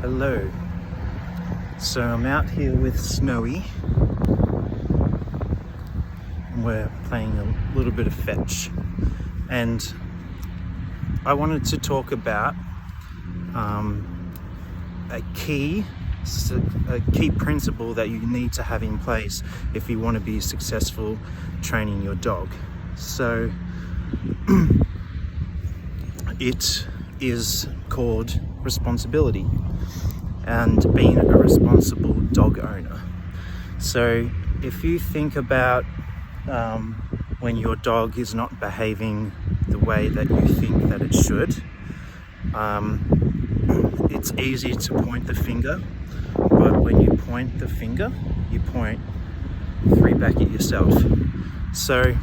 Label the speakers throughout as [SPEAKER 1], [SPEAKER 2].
[SPEAKER 1] Hello. So I'm out here with Snowy and we're playing a little bit of fetch, and I wanted to talk about a key principle that you need to have in place if you want to be successful training your dog. So it is called responsibility and being a responsible dog owner. So if you think about when your dog is not behaving the way that you think that it should, it's easy to point the finger, but when you point the finger, you point 3 back at yourself. So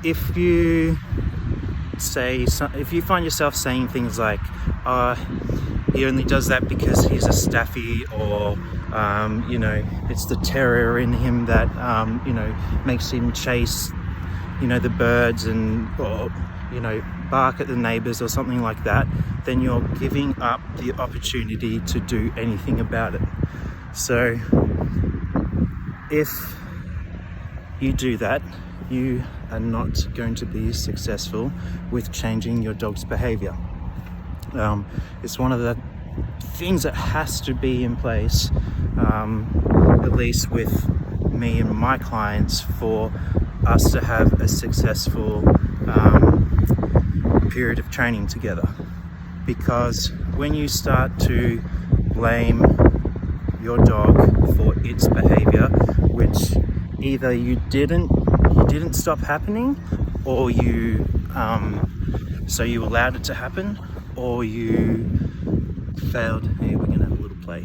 [SPEAKER 1] if you find yourself saying things like, he only does that because he's a staffy, or it's the terror in him that makes him chase the birds or bark at the neighbors or something like that, then you're giving up the opportunity to do anything about it. So if you do that, you are not going to be successful with changing your dog's behavior. It's one of the things that has to be in place, at least with me and my clients, for us to have a successful period of training together. Because when you start to blame your dog for its behavior, which either you didn't stop happening, or you allowed it to happen, or you failed. Hey, we're gonna have a little play.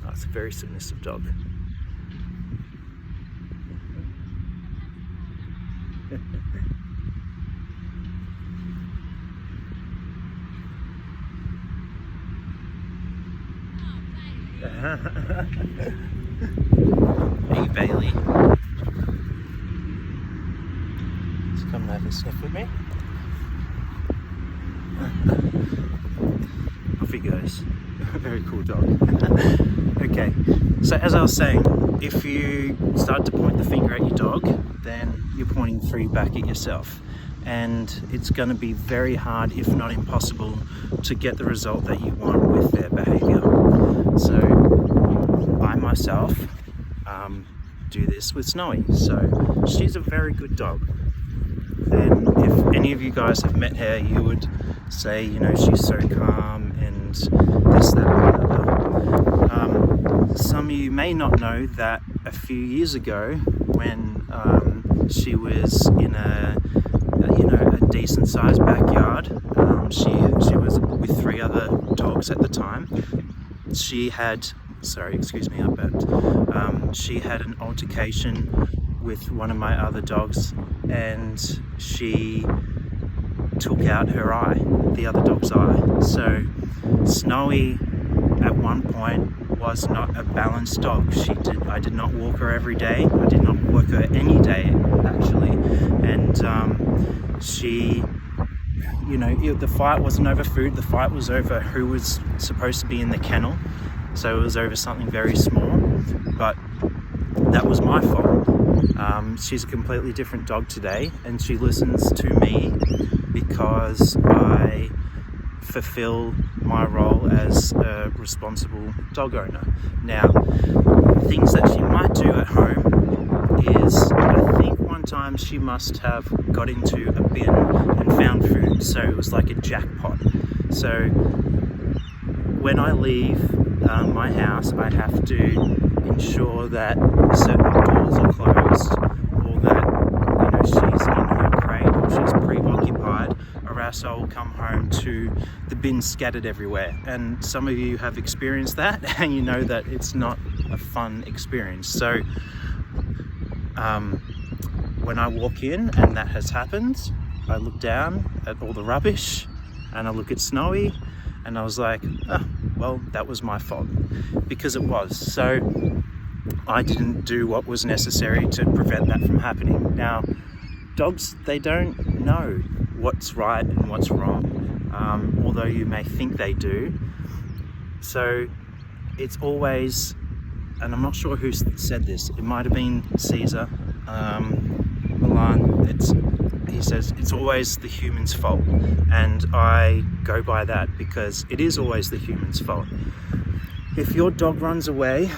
[SPEAKER 1] Oh, it's a very submissive dog. Hey, Bailey. Just come and have a sniff with me. Off he goes. Very cool dog. Okay, so as I was saying, if you start to point the finger at your dog, then you're pointing 3 back at yourself, and it's going to be very hard, if not impossible, to get the result that you want with their behavior. So I myself do this with Snowy. So she's a very good dog, and if any of you guys have met her, you would say, she's so calm and this, that, and whatever. Some of you may not know that a few years ago, when she was in a decent sized backyard, she was with 3 other dogs at the time. She had an altercation with one of my other dogs, and she took out her eye, the other dog's eye. So Snowy at one point was not a balanced dog. I did not walk her every day. I did not walk her any day, actually. And the fight wasn't over food. The fight was over who was supposed to be in the kennel. So it was over something very small, but that was my fault. She's a completely different dog today, and she listens to me because I fulfill my role as a responsible dog owner. Now, things that she might do at home is, I think one time she must have got into a bin and found food, so it was like a jackpot. So when I leave my house, I have to ensure that certain doors are closed, or that she's in her crate, or she's preoccupied, or else I'll come home to the bin scattered everywhere. And some of you have experienced that, and you know that it's not a fun experience. So when I walk in and that has happened, I look down at all the rubbish and I look at Snowy, and I was like, well, that was my fault, because it was. So I didn't do what was necessary to prevent that from happening. Now, dogs, they don't know what's right and what's wrong. All although you may think they do. So it's always, and I'm not sure who said this, it might have been Caesar Milan. He says it's always the human's fault, and I go by that because it is always the human's fault. If your dog runs away,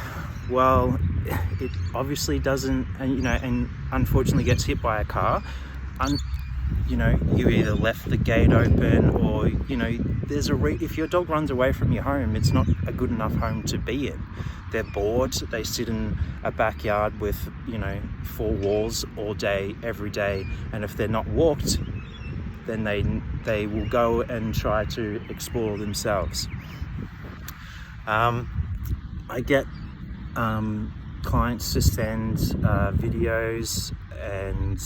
[SPEAKER 1] well, it obviously doesn't, and unfortunately gets hit by a car. You either left the gate open, or there's if your dog runs away from your home, it's not a good enough home to be in. They're bored. They sit in a backyard with 4 walls all day, every day, and if they're not walked, then they will go and try to explore themselves. I get clients to send videos and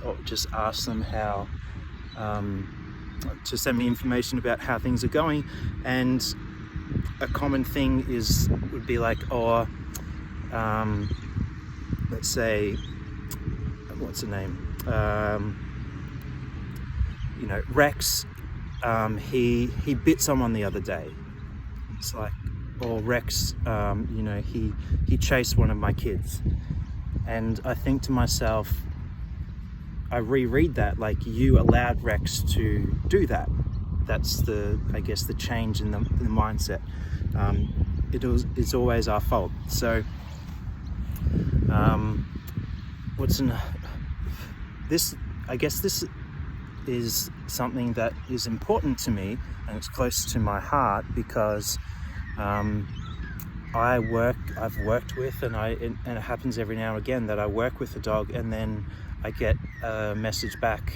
[SPEAKER 1] or just ask them how to send me information about how things are going, and a common thing would be like, let's say, what's the name, Rex, he bit someone the other day. It's like, or Rex, he chased one of my kids. And I think to myself, I reread that like, you allowed Rex to do that. That's the change in the mindset. It's always our fault. So this is something that is important to me, and it's close to my heart, because I've worked with, and it happens every now and again that I work with a dog, and then I get a message back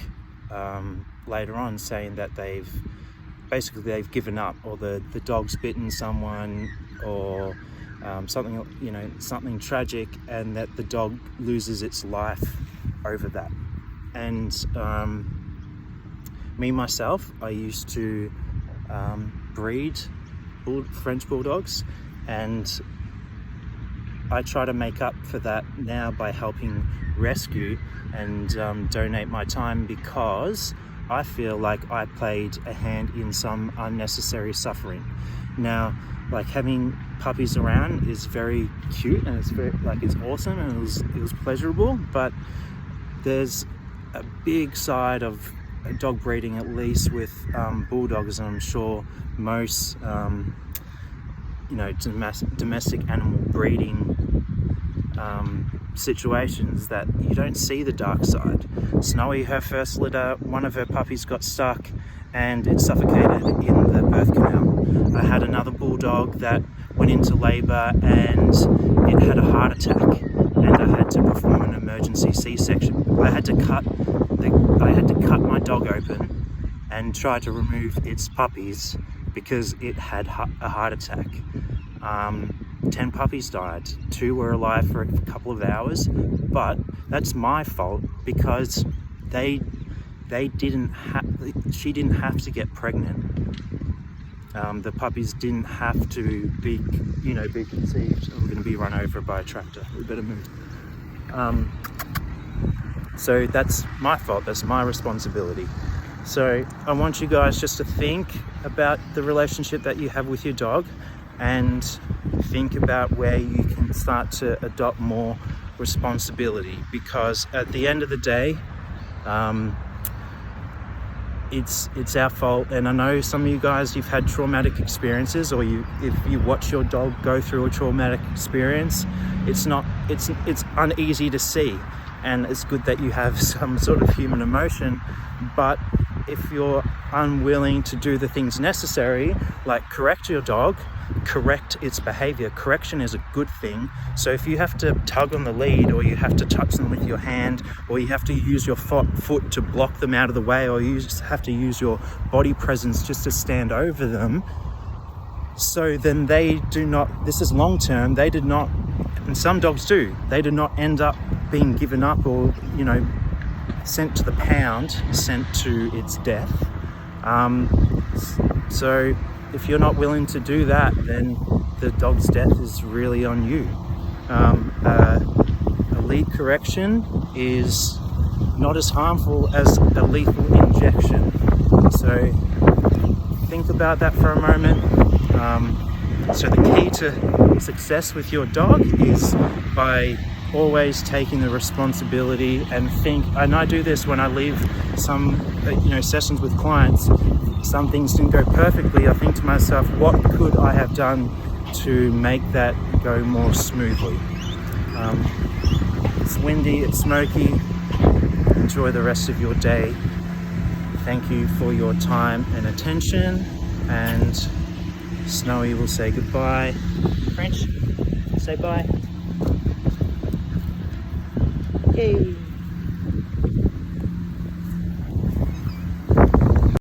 [SPEAKER 1] later on saying that they've given up, or the dog's bitten someone, or something tragic, and that the dog loses its life over that. And me myself, I used to breed French bulldogs, and I try to make up for that now by helping rescue and donate my time, because I feel like I played a hand in some unnecessary suffering. Now, like, having puppies around is very cute, and it's awesome, and it was pleasurable, but there's a big side of dog breeding, at least with bulldogs, and I'm sure most domestic animal breeding situations, that you don't see the dark side. Snowy, her first litter, one of her puppies got stuck and it suffocated in the birth canal. I had another bulldog that went into labor and it had a heart attack, and I had to perform an emergency C-section. I had to cut my dog open and try to remove its puppies because it had a heart attack. 10 puppies died. 2 were alive for a couple of hours, but that's my fault, because she didn't have to get pregnant. The puppies didn't have to be conceived. We're going to be run over by a tractor. We better move. So that's my fault. That's my responsibility. So I want you guys just to think about the relationship that you have with your dog, and think about where you can start to adopt more responsibility, because at the end of the day, it's our fault. And I know some of you guys, you've had traumatic experiences, or if you watch your dog go through a traumatic experience, it's uneasy to see, and it's good that you have some sort of human emotion. But if you're unwilling to do the things necessary, like correct your dog, correct its behavior. Correction is a good thing. So if you have to tug on the lead, or you have to touch them with your hand, or you have to use your foot to block them out of the way, or you just have to use your body presence just to stand over them, so then they do not, this is long term, they did not, and some dogs do, they did not end up being given up, or sent to the pound, sent to its death. So if you're not willing to do that, then the dog's death is really on you. A lead correction is not as harmful as a lethal injection. So think about that for a moment. So the key to success with your dog is by always taking the responsibility and and I do this when I leave some sessions with clients. Some things didn't go perfectly. I think to myself, what could I have done to make that go more smoothly? It's windy, it's smoky. Enjoy the rest of your day. Thank you for your time and attention, and Snowy will say goodbye. French, say bye. Yay!